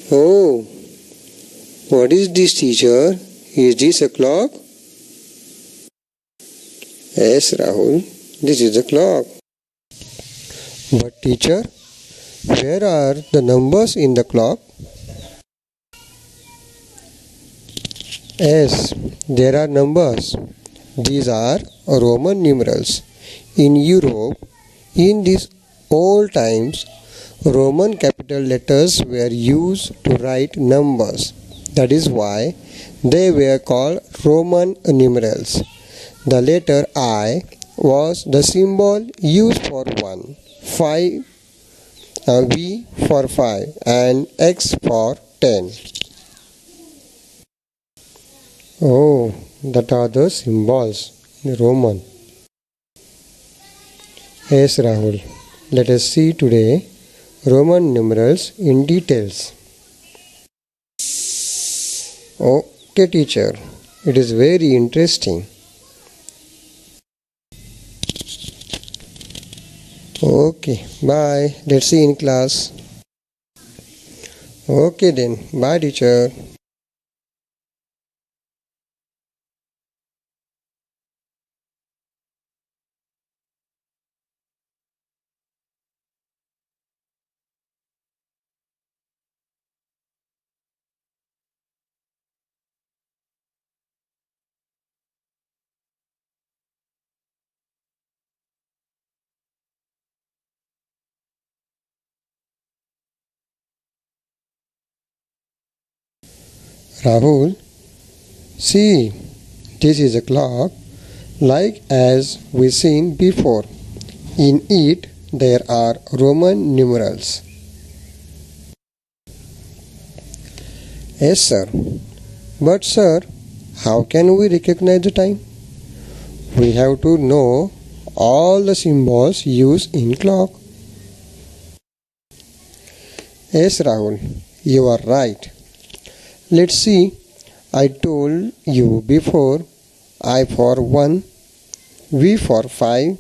Oh, what is this, teacher? Is this a clock? Yes, Rahul, this is a clock. But teacher, where are the numbers in the clock? Yes, there are numbers. These are Roman numerals. In Europe, in these old times, Roman capital letters were used to write numbers. That is why they were called Roman numerals. The letter I was the symbol used for 1, 5, V for 5 and X for 10. Oh, that are the symbols in Roman. Yes, Rahul. Let us see today Roman numerals in details. Okay, teacher. It is very interesting. Okay, bye. Let's see in class. Okay then. Bye, teacher. Rahul, see, this is a clock like as we seen before. In it there are Roman numerals. Yes, sir. But sir, how can we recognize the time? We have to know all the symbols used in clock. Yes, Rahul, you are right. Let's see. I told you before I for 1, V for 5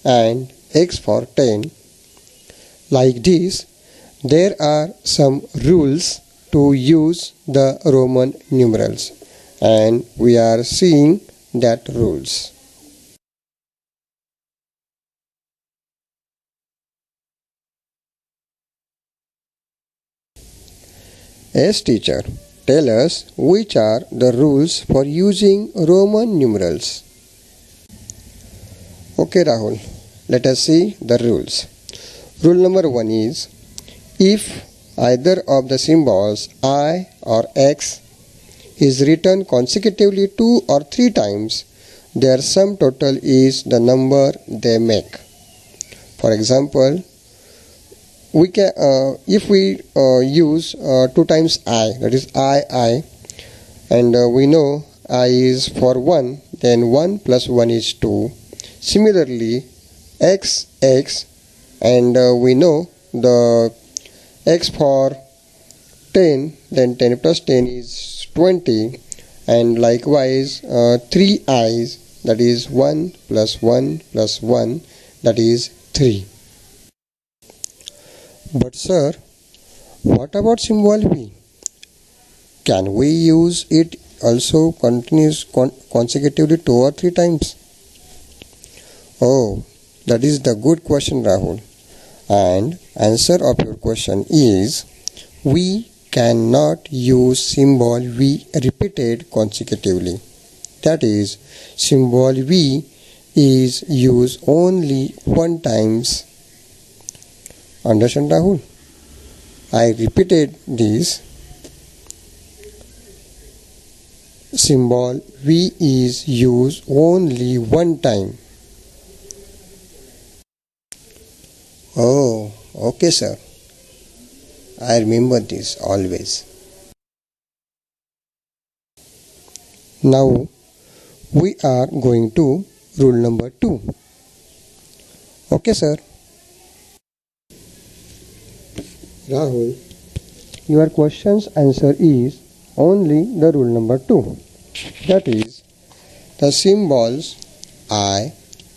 and X for 10. Like this, there are some rules to use the Roman numerals and we are seeing that rules. Yes, teacher. Tell us which are the rules for using Roman numerals. Okay, Rahul. Let us see the rules. Rule number 1 is, if either of the symbols I or X is written consecutively 2 or 3 times, their sum total is the number they make. For example, we can if we use 2 times I, that is I, and we know I is for 1, then 1 plus 1 is 2. Similarly, X, and we know the X for 10, then 10 plus 10 is 20, and likewise 3 I's, that is 1 plus 1 plus 1, that is 3. But sir, what about symbol V? Can we use it also consecutively 2 or 3 times? Oh, that is the good question, Rahul. And answer of your question is, we cannot use symbol V repeated consecutively. That is, symbol V is used only 1 times. Understand, Rahul? I repeated this. Symbol V is used only 1 time. Oh, okay, sir. I remember this always. Now, we are going to rule number 2. Okay, sir. Rahul, your question's answer is only the rule number 2. That is, the symbols I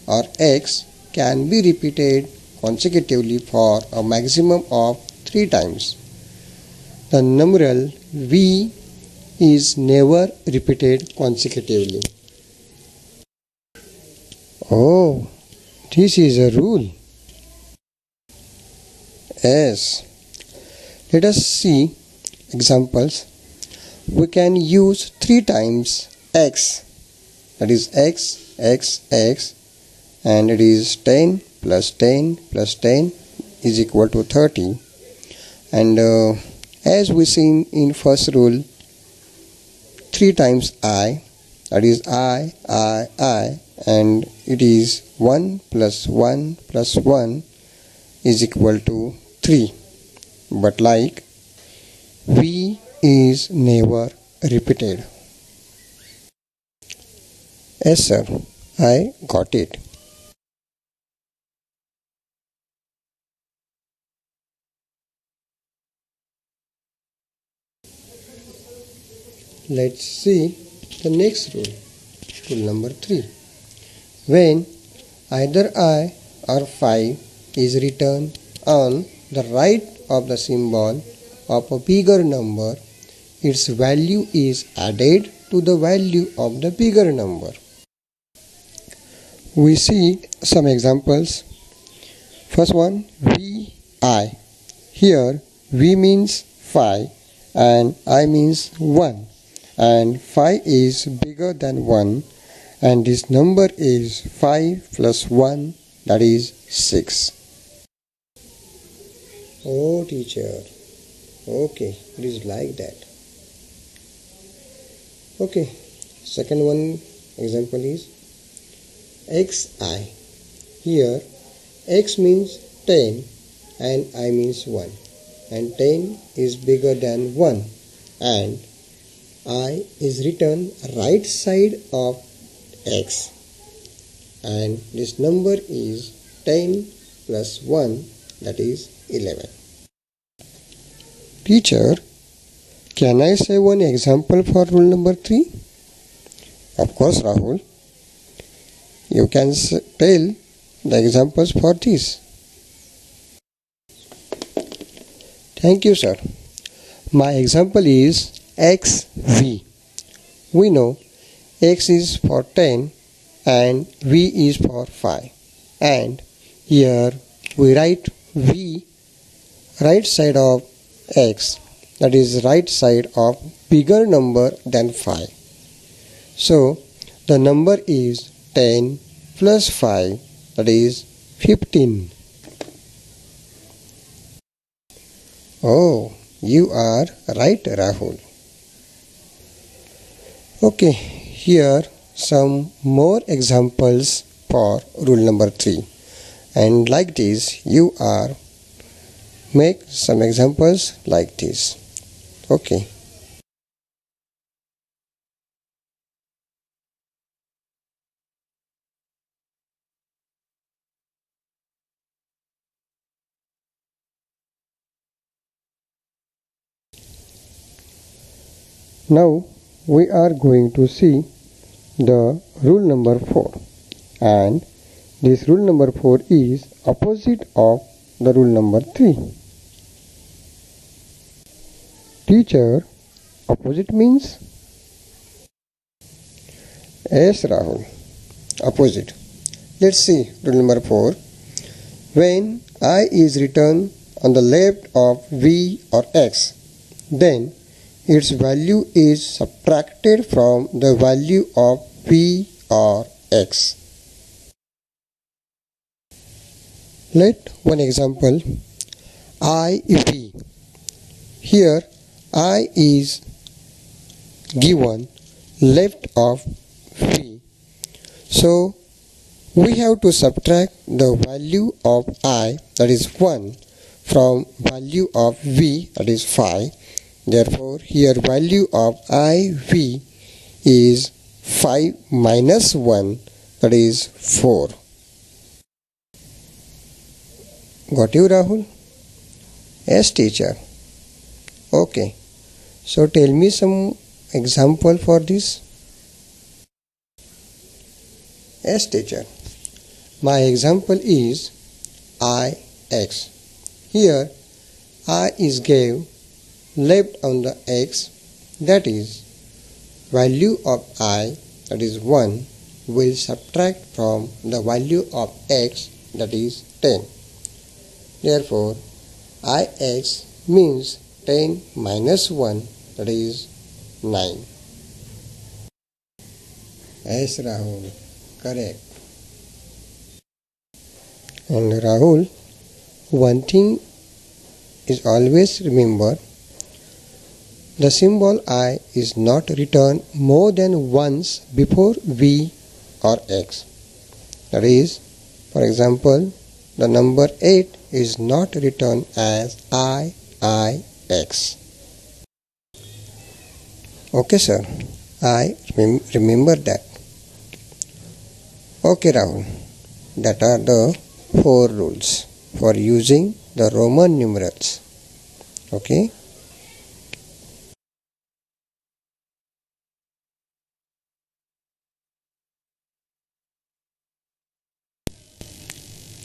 or X can be repeated consecutively for a maximum of 3 times. the numeral V is never repeated consecutively. Oh, this is a rule. Yes. Let us see examples. We can use 3 times x, that is x, x, x, and it is 10 plus 10 plus 10 is equal to 30. And as we seen in first rule, 3 times I, that is I, and it is 1 plus 1 plus 1 is equal to 3. But like V is never repeated. Yes sir, I got it. Let's see the next rule. Rule number 3. When either I or 5 is written on the right of the symbol of a bigger number, its value is added to the value of the bigger number. We see some examples. First one, VI. Here V means 5 and I means 1, and 5 is bigger than 1, and this number is 5 plus 1, that is 6. Oh teacher, okay, it is like that. Okay, second one example is XI. Here X means 10 and I means 1, and 10 is bigger than 1, and I is written right side of X, and this number is 10 plus 1, that is 11. Teacher, can I say one example for rule number 3? Of course Rahul. You can tell the examples for this. Thank you sir. My example is XV. We know X is for 10 and V is for 5, and here we write V right side of X, that is right side of bigger number than 5. So the number is 10 plus 5, that is 15. Oh, you are right Rahul. Okay, here some more examples for rule number 3, and like this you are make some examples like this. Okay. Now we are going to see the rule number 4, and this rule number 4 is opposite of the rule number 3. Teacher, opposite means? Yes Rahul, opposite. Let's see rule number 4. When I is written on the left of V or X, then its value is subtracted from the value of V or X. Let one example, IV. Here I is given left of V. So we have to subtract the value of I, that is 1, from value of V, that is 5. Therefore here value of IV is 5 minus 1, that is 4. Got you Rahul? Yes teacher. Okay, so tell me some example for this. Yes teacher. My example is IX. Here I is gave left on the x, that is value of I, that is 1, will subtract from the value of x, that is 10. Therefore, Ix means 10 minus 1, that is 9. Yes, Rahul, correct. And Rahul, one thing is always remember, the symbol I is not written more than once before V or X. That is, for example, the number 8 is not written as IIX. Okay, sir. I remember that. Okay, Rahul. That are the 4 rules for using the Roman numerals. Okay.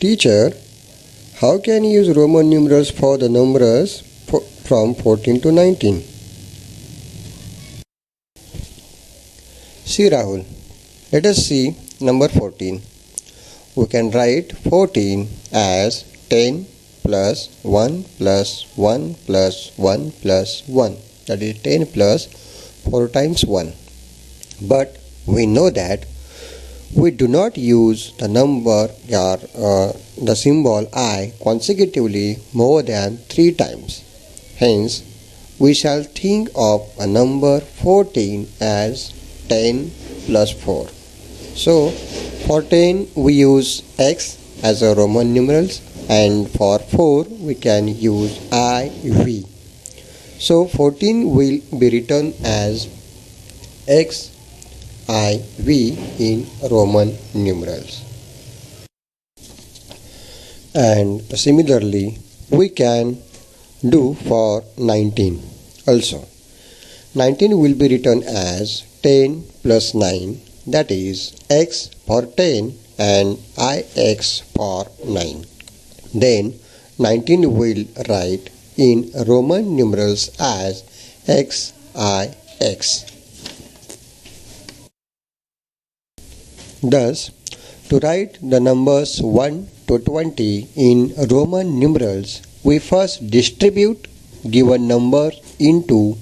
Teacher, how can you use Roman numerals for the numbers from 14 to 19? See, Rahul, let us see number 14. We can write 14 as 10 plus 1 plus 1 plus 1 plus 1. That is 10 plus 4 times 1. But we know that we do not use the number or the symbol I consecutively more than 3 times. Hence, we shall think of a number 14 as 10 plus 4. So, for 10 we use X as a Roman numerals, and for 4 we can use IV. So, 14 will be written as XIV in Roman numerals. And similarly, we can do for 19 also. 19 will be written as 10 plus 9, that is X for 10 and IX for 9. Then 19 will write in Roman numerals as XIX. Thus, to write the numbers 1 to 20 in Roman numerals, we first distribute given number into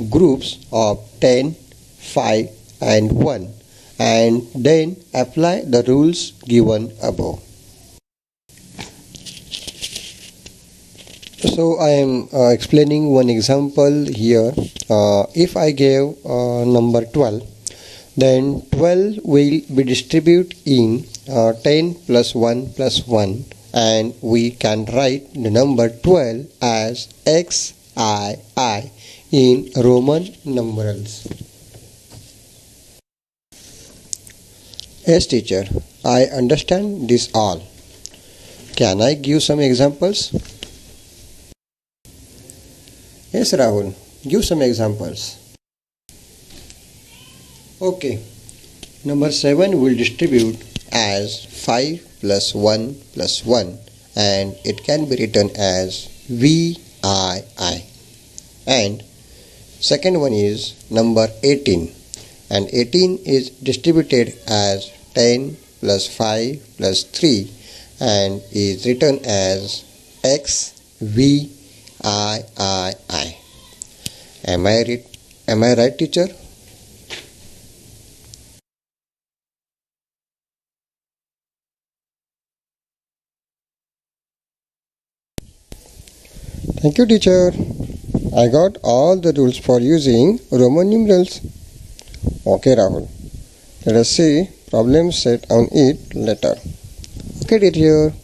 groups of 10, 5 and 1, and then apply the rules given above. So I am explaining one example here. If I gave number 12, then 12 will be distributed in 10 plus 1 plus 1, and we can write the number 12 as XII in Roman numerals. Yes, teacher, I understand this all. Can I give some examples? Yes, Rahul, give some examples. Okay, number 7 will distribute as 5 plus 1 plus 1, and it can be written as VII. And second one is number 18, and 18 is distributed as 10 plus 5 plus 3 and is written as XVIII. Am I right, teacher? Thank you, teacher. I got all the rules for using Roman numerals. Okay, Rahul. Let us see problem set on it later. Okay, teacher.